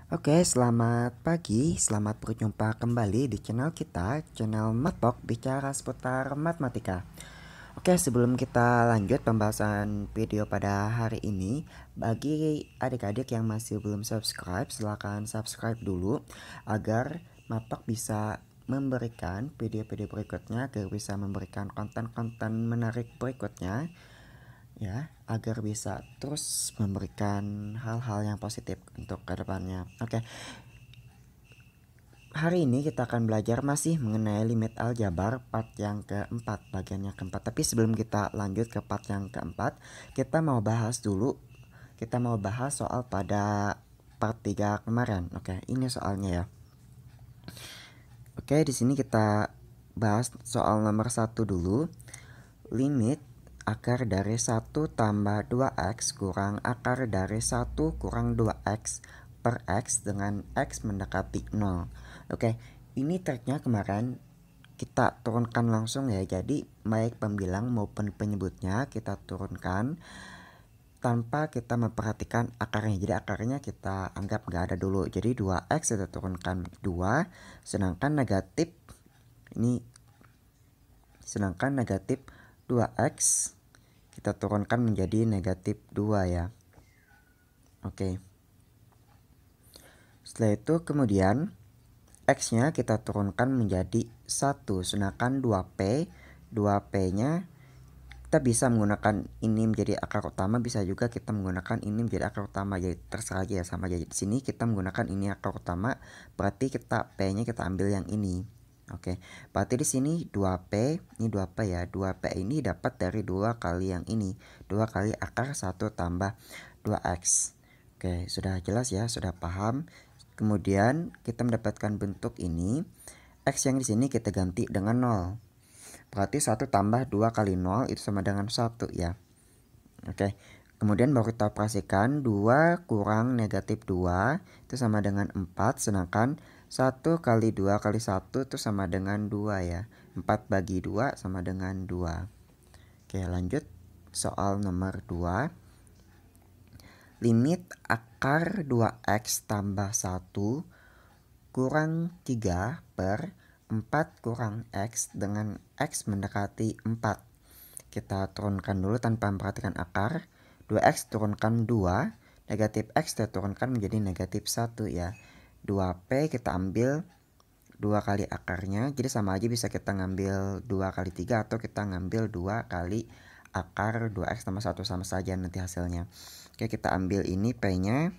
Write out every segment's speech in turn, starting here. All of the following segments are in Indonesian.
Oke, selamat pagi, selamat berjumpa kembali di channel kita, channel Matpok, bicara seputar matematika. Oke, sebelum kita lanjut pembahasan video pada hari ini, bagi adik-adik yang masih belum subscribe, silahkan subscribe dulu agar Matpok bisa memberikan video-video berikutnya, agar bisa memberikan konten-konten menarik berikutnya, ya, agar bisa terus memberikan hal-hal yang positif untuk kedepannya. Oke, hari ini kita akan belajar masih mengenai limit aljabar part yang keempat, bagian yang keempat. Tapi sebelum kita lanjut ke part yang keempat, kita mau bahas dulu. Kita mau bahas soal pada part 3 kemarin. Oke, ini soalnya ya. Oke, di sini kita bahas soal nomor 1 dulu. Limit akar dari 1 tambah 2x kurang akar dari 1 kurang 2x per x dengan x mendekati 0. Oke, ini triknya kemarin kita turunkan langsung ya. Jadi baik pembilang maupun penyebutnya kita turunkan tanpa kita memperhatikan akarnya. Jadi akarnya kita anggap nggak ada dulu. Jadi 2x kita turunkan 2, sedangkan negatif 2x kita turunkan menjadi negatif 2 ya. Oke. Setelah itu kemudian x-nya kita turunkan menjadi 1, sedangkan 2p-nya kita bisa menggunakan ini menjadi akar utama, bisa juga kita menggunakan ini menjadi akar utama. Jadi terserah aja ya, sama aja. Di sini kita menggunakan ini akar utama, berarti kita p-nya kita ambil yang ini. Oke, berarti di sini 2p, ini 2p ya. 2p ini dapat dari 2 kali yang ini. 2 kali akar 1 tambah 2x. Oke, sudah jelas ya, sudah paham. Kemudian kita mendapatkan bentuk ini. X yang di sini kita ganti dengan 0. Berarti 1 tambah 2 kali 0 itu sama dengan 1 ya. Oke. Kemudian baru kita operasikan 2 kurang negatif 2 itu sama dengan 4. Sedangkan 1 kali 2 kali 1 itu sama dengan 2 ya. 4 bagi 2 sama dengan 2. Oke, lanjut soal nomor 2. Limit akar 2x tambah 1 kurang 3 per 4 kurang x dengan x mendekati 4. Kita turunkan dulu tanpa memperhatikan akar. 2x turunkan 2, negatif x kita turunkan menjadi negatif 1 ya. 2p kita ambil 2 kali akarnya, jadi sama aja bisa kita ngambil 2 kali 3 atau kita ngambil 2 kali akar 2x tambah 1, sama saja nanti hasilnya. Oke, kita ambil ini p-nya.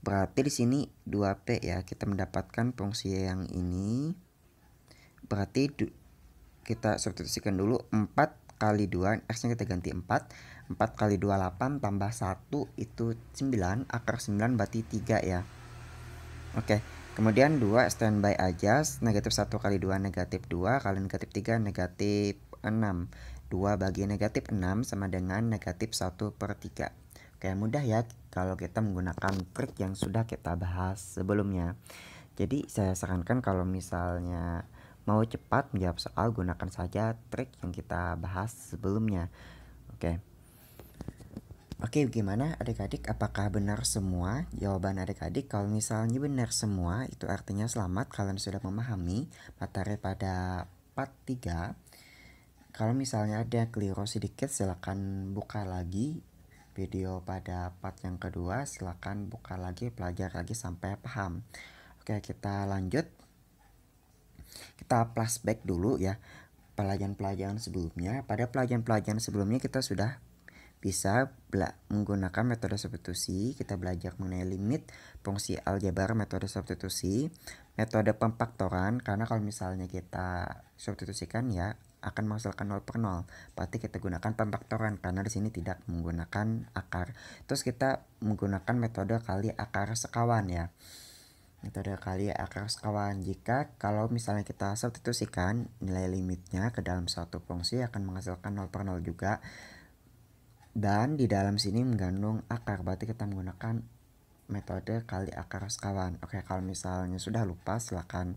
Berarti di sini 2p ya, kita mendapatkan fungsi yang ini. Berarti kita substitusikan dulu 4 kali 2, x-nya kita ganti 4. 4 kali 2 8 tambah 1 itu 9, akar 9 berarti 3 ya. Oke, kemudian 2 standby aja, negatif 1 kali 2 negatif 2, kali negatif 3 negatif 6. 2 bagi negatif 6 sama dengan negatif 1 per 3. Oke, mudah ya kalau kita menggunakan trik yang sudah kita bahas sebelumnya. Jadi saya sarankan kalau misalnya mau cepat menjawab soal, gunakan saja trik yang kita bahas sebelumnya. Oke, gimana adik-adik? Apakah benar semua jawaban adik-adik? Kalau misalnya benar semua, itu artinya selamat, kalian sudah memahami materi pada part 3. Kalau misalnya ada keliru sedikit, silakan buka lagi video pada part yang kedua. Silakan buka lagi, pelajari lagi sampai paham. Oke, kita lanjut. Kita flashback dulu ya pelajaran-pelajaran sebelumnya. Pada pelajaran-pelajaran sebelumnya kita sudah bisa menggunakan metode substitusi. Kita belajar mengenai limit, fungsi aljabar, metode substitusi, metode pemfaktoran. Karena kalau misalnya kita substitusikan ya akan menghasilkan 0 per 0. Berarti kita gunakan pemfaktoran karena di sini tidak menggunakan akar. Terus kita menggunakan metode kali akar sekawan ya. Metode kali akar sekawan. Jika kalau misalnya kita substitusikan nilai limitnya ke dalam suatu fungsi akan menghasilkan 0 per 0 juga. Dan di dalam sini mengandung akar, berarti kita menggunakan metode kali akar sekawan. Oke, kalau misalnya sudah lupa silahkan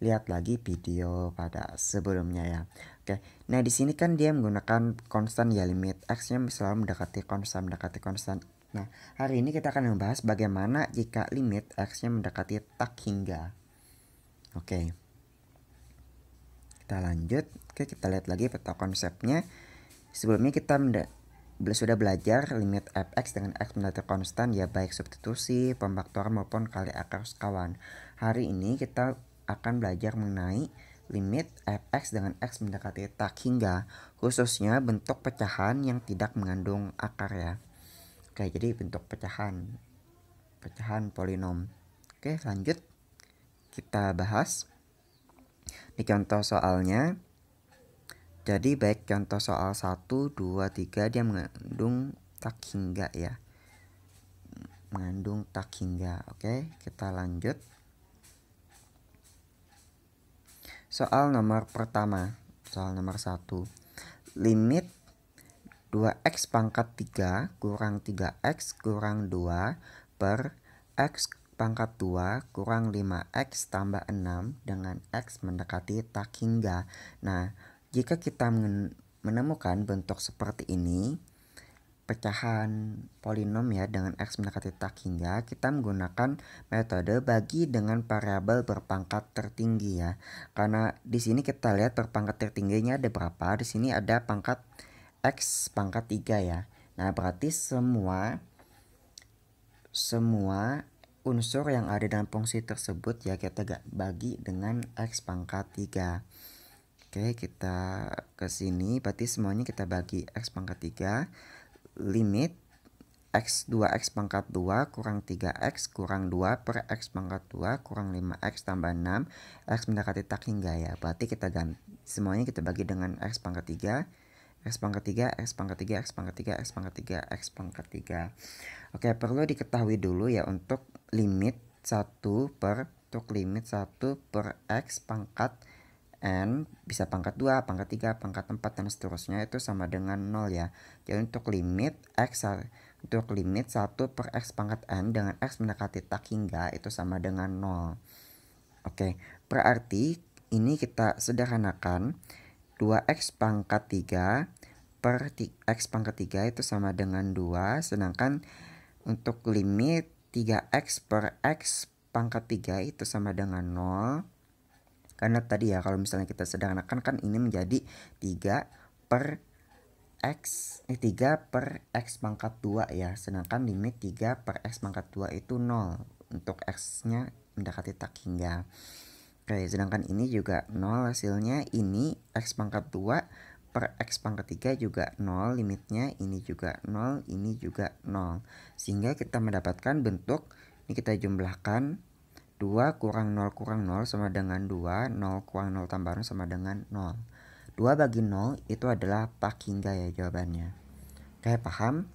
lihat lagi video pada sebelumnya ya. Oke, nah di sini kan dia menggunakan konstan ya, limit x-nya selalu mendekati konstan. Nah, hari ini kita akan membahas bagaimana jika limit X-nya mendekati tak hingga. Oke. Kita lanjut. Oke, kita lihat lagi peta konsepnya. Sebelumnya kita sudah belajar limit fx dengan x mendekati konstan, ya baik substitusi, pembaktoran maupun kali akar sekawan. Hari ini kita akan belajar mengenai limit fx dengan x mendekati tak hingga, khususnya bentuk pecahan yang tidak mengandung akar ya. Oke, jadi bentuk pecahan polinom. Oke, lanjut kita bahas di contoh soalnya. Jadi baik contoh soal 1, 2, 3 dia mengandung tak hingga ya. Mengandung tak hingga. Oke, kita lanjut. Soal nomor pertama, soal nomor 1. Limit 2x pangkat 3 kurang 3x kurang 2 per x pangkat 2 kurang 5x tambah 6 dengan x mendekati tak hingga. Nah, jika kita menemukan bentuk seperti ini, pecahan polinom ya dengan x mendekati tak hingga, kita menggunakan metode bagi dengan variabel berpangkat tertinggi ya. Karena di sini kita lihat berpangkat tertingginya ada berapa? Di sini ada pangkat x pangkat 3 ya. Nah, berarti semua unsur yang ada dalam fungsi tersebut ya kita bagi dengan x pangkat 3. Oke, kita ke sini, berarti semuanya kita bagi x pangkat 3. Limit x 2x pangkat 2 kurang 3x kurang 2 per x pangkat 2 kurang 5x tambah 6 x mendekati tak hingga ya. Berarti kita ganti semuanya, kita bagi dengan x pangkat 3, x pangkat 3, x pangkat 3, x pangkat 3, x pangkat 3, x pangkat 3. Oke, perlu diketahui dulu ya untuk limit 1 per x pangkat n bisa pangkat 2, pangkat 3, pangkat 4 dan seterusnya itu sama dengan 0 ya. Jadi untuk limit 1 per x pangkat n dengan x mendekati tak hingga itu sama dengan 0. Oke, berarti ini kita sederhanakan 2x pangkat 3 per x pangkat 3 itu sama dengan 2, sedangkan untuk limit 3x per x pangkat 3 itu sama dengan 0. Karena tadi ya kalau misalnya kita sederhanakan kan ini menjadi 3 per x pangkat 2 ya. Sedangkan limit 3 per x pangkat 2 itu 0 untuk x-nya mendekati tak hingga. Oke, sedangkan ini juga 0 hasilnya. Ini x pangkat 2 per x pangkat 3 juga 0 limitnya, ini juga 0, ini juga 0. Sehingga kita mendapatkan bentuk, ini kita jumlahkan 2 kurang 0 sama dengan 2, 0 kurang 0 tambah 0 sama dengan 0. 2 bagi 0 itu adalah tak hingga ya jawabannya. Oke, paham?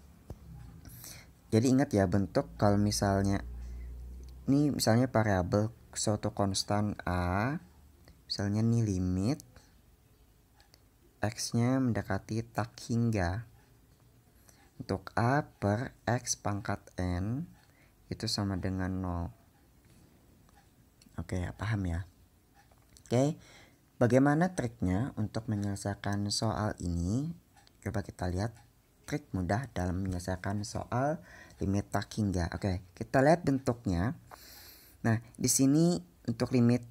Jadi ingat ya bentuk kalau misalnya ini misalnya variabel suatu konstan A, misalnya nih limit x-nya mendekati tak hingga. Untuk A per x pangkat n itu sama dengan 0. Oke, paham ya? Oke, bagaimana triknya untuk menyelesaikan soal ini? Coba kita lihat trik mudah dalam menyelesaikan soal limit tak hingga. Oke, kita lihat bentuknya. Nah, di sini untuk limit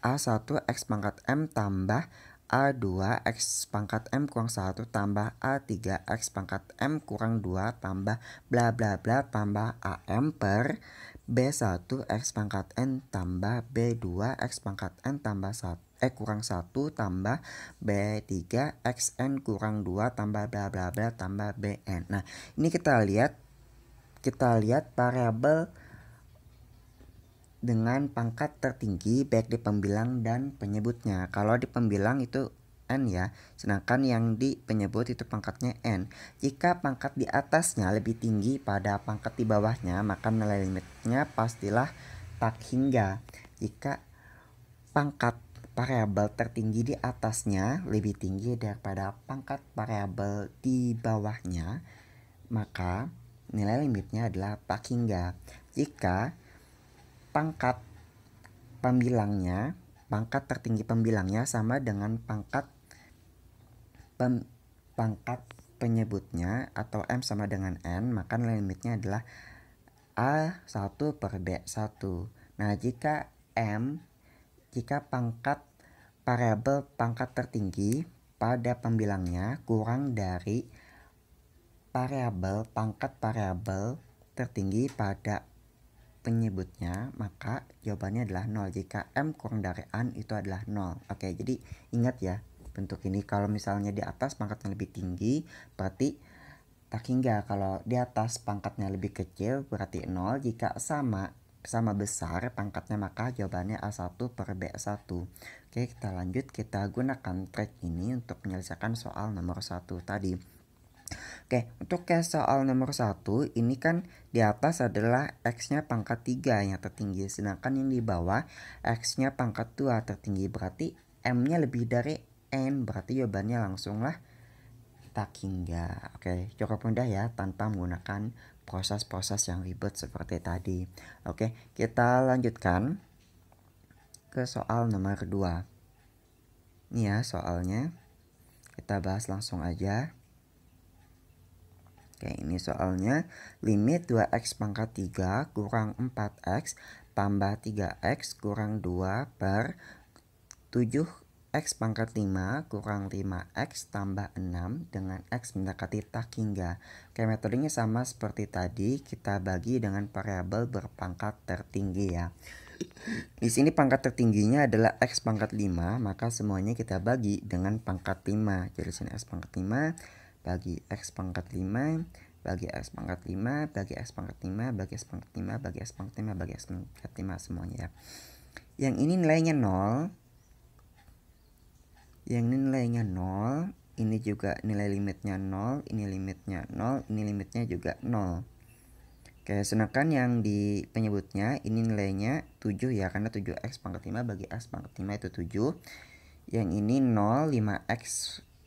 A1 x pangkat m tambah A2 x pangkat m kurang 1 tambah A3 x pangkat m kurang 2 tambah bla bla bla tambah AM per B1 x pangkat n tambah B2 x pangkat n tambah kurang 1 tambah B3 xn kurang 2 tambah bla bla bla tambah Bn. Nah, ini kita lihat variabel dengan pangkat tertinggi baik di pembilang dan penyebutnya. Kalau di pembilang itu n ya, sedangkan yang di penyebut itu pangkatnya n. Jika pangkat di atasnya lebih tinggi pada pangkat di bawahnya, maka nilai limitnya pastilah tak hingga. Jika pangkat variabel tertinggi di atasnya lebih tinggi daripada pangkat variabel di bawahnya, maka nilai limitnya adalah tak hingga. Jika pangkat tertinggi pembilangnya sama dengan pangkat penyebutnya atau M sama dengan N, maka limitnya adalah A1 per B1. Nah, jika pangkat variabel pangkat tertinggi pada pembilangnya kurang dari pangkat variabel tertinggi pada penyebutnya, maka jawabannya adalah 0. Jika M kurang dari N itu adalah 0. Oke, jadi ingat ya bentuk ini. Kalau misalnya di atas pangkatnya lebih tinggi berarti tak hingga. Kalau di atas pangkatnya lebih kecil berarti 0. Jika sama besar pangkatnya maka jawabannya A1 per B1. Oke, kita lanjut. Kita gunakan trik ini untuk menyelesaikan soal nomor 1 tadi. Oke, untuk soal nomor 1 ini kan di atas adalah X-nya pangkat 3 yang tertinggi, sedangkan yang di bawah X-nya pangkat 2 tertinggi, berarti M-nya lebih dari N, berarti jawabannya langsunglah tak hingga. Oke, cukup mudah ya tanpa menggunakan proses-proses yang ribet seperti tadi. Oke, kita lanjutkan ke soal nomor 2. Ini ya soalnya, kita bahas langsung aja. Oke, ini soalnya limit 2x pangkat 3 kurang 4x tambah 3x kurang 2 per 7x pangkat 5 kurang 5x tambah 6 dengan x mendekati tak hingga. Oke, metodenya sama seperti tadi, kita bagi dengan variabel berpangkat tertinggi ya. Di sini pangkat tertingginya adalah x pangkat 5, maka semuanya kita bagi dengan pangkat 5. Jadi sini x pangkat 5 bagi x pangkat 5 bagi x pangkat 5 bagi x pangkat 5 bagi x pangkat 5 bagi x pangkat 5 bagi x pangkat 5 semuanya ya. Yang ini nilainya 0. Yang ini nilainya 0, ini juga nilai limitnya 0, ini limitnya 0, ini limitnya juga 0. Oke, sedangkan yang di penyebutnya ini nilainya 7 ya, karena 7x pangkat 5 bagi x pangkat 5 itu 7. Yang ini 0, 5x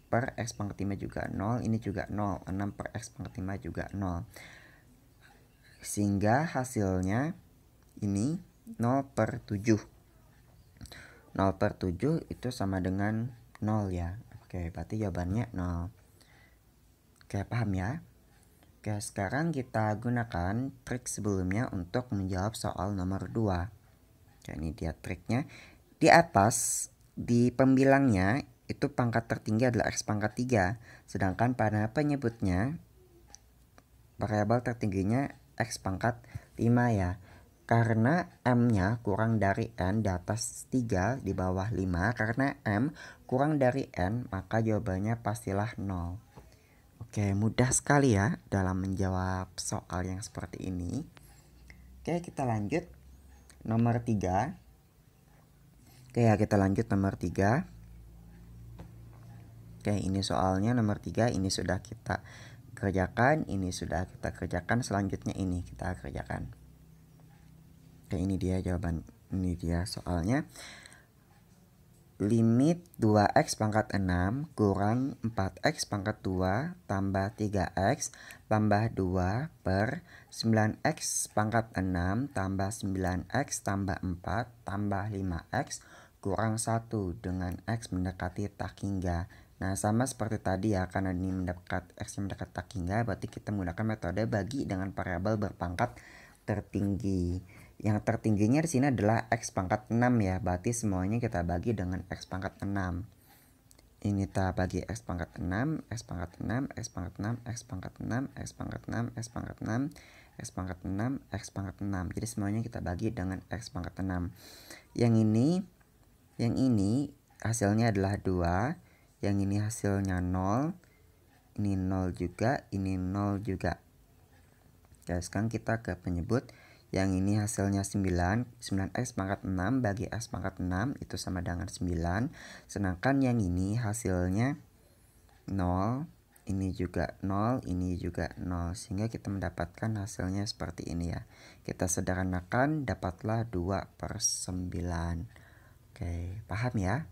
per x pangkat 5 juga 0, ini juga 0, 6 per x pangkat 5 juga 0. Sehingga hasilnya ini 0 per 7. 0 per 7 itu sama dengan 0 ya. Oke, berarti jawabannya 0. Oke, paham ya? Oke, sekarang kita gunakan trik sebelumnya untuk menjawab soal nomor 2. Oke, ini dia triknya. Di atas, di pembilangnya, itu pangkat tertinggi adalah x pangkat 3. Sedangkan pada penyebutnya, variabel tertingginya x pangkat 5 ya. Karena M-nya kurang dari N, di atas 3, di bawah 5. Karena M kurang dari N, maka jawabannya pastilah 0. Oke, mudah sekali ya dalam menjawab soal yang seperti ini. Oke, kita lanjut. Nomor 3. Oke ya, kita lanjut nomor 3. Oke, ini soalnya nomor 3. Ini sudah kita kerjakan. Ini sudah kita kerjakan. Selanjutnya ini kita kerjakan. Oke, ini dia jawaban. Ini dia soalnya. Limit 2x pangkat 6 kurang 4x pangkat 2 tambah 3x tambah 2 per 9x pangkat 6 tambah 9x tambah 4 tambah 5x kurang 1 dengan x mendekati tak hingga. Nah, sama seperti tadi ya, karena ini x mendekat tak hingga, berarti kita menggunakan metode bagi dengan variabel berpangkat tertinggi. Yang tertingginya di sini adalah x pangkat 6 ya. Berarti semuanya kita bagi dengan x pangkat 6. Ini kita bagi x pangkat 6, x pangkat 6, x pangkat 6, x pangkat 6, x pangkat 6, x pangkat 6, x pangkat 6, x pangkat 6. Jadi semuanya kita bagi dengan x pangkat 6. Yang ini hasilnya adalah 2. Yang ini hasilnya 0. Ini 0 juga, ini 0 juga. Oke, sekarang kita ke penyebut. Yang ini hasilnya 9. 9x pangkat 6 bagi x pangkat 6 itu sama dengan 9. Sedangkan yang ini hasilnya 0. Ini juga 0, ini juga 0. Sehingga kita mendapatkan hasilnya seperti ini ya. Kita sederhanakan, dapatlah 2 per 9. Oke, paham ya?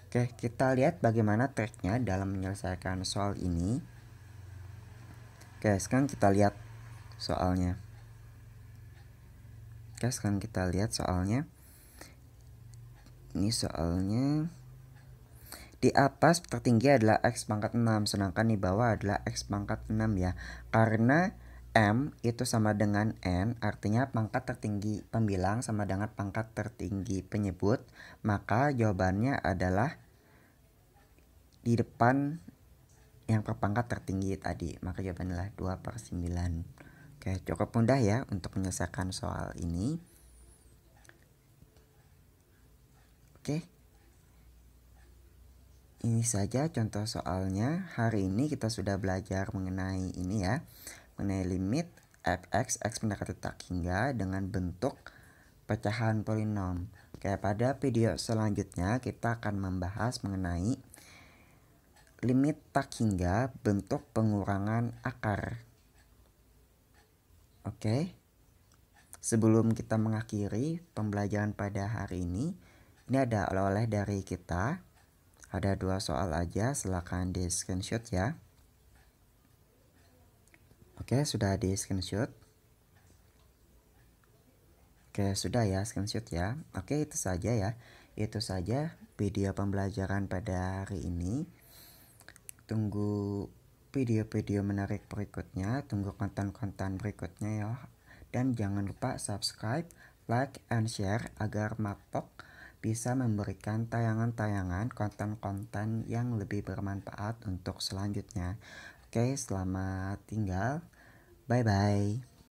Oke, kita lihat bagaimana triknya dalam menyelesaikan soal ini. Oke, sekarang kita lihat soalnya. Oke, sekarang kita lihat soalnya. Ini soalnya Di atas tertinggi adalah X pangkat 6, sedangkan di bawah adalah X pangkat 6 ya. Karena M itu sama dengan N, artinya pangkat tertinggi pembilang sama dengan pangkat tertinggi penyebut, maka jawabannya adalah di depan yang berpangkat tertinggi tadi. Maka jawabannya adalah 2/9. Oke, cukup mudah ya untuk menyelesaikan soal ini. Oke. Ini saja contoh soalnya. Hari ini kita sudah belajar mengenai ini ya, mengenai limit fx, x mendekati tak hingga dengan bentuk pecahan polinom. Oke, pada video selanjutnya kita akan membahas mengenai limit tak hingga bentuk pengurangan akar. Oke. Sebelum kita mengakhiri pembelajaran pada hari ini ada oleh-oleh dari kita. Ada 2 soal aja, silakan di screenshot ya. Oke, sudah di screenshot. Oke, sudah ya screenshot ya. Oke, itu saja ya. Itu saja video pembelajaran pada hari ini. Tunggu video-video menarik berikutnya, tunggu konten-konten berikutnya ya. Dan jangan lupa subscribe, like, and share agar Mapok bisa memberikan tayangan-tayangan konten-konten yang lebih bermanfaat untuk selanjutnya. Oke, selamat tinggal. Bye-bye.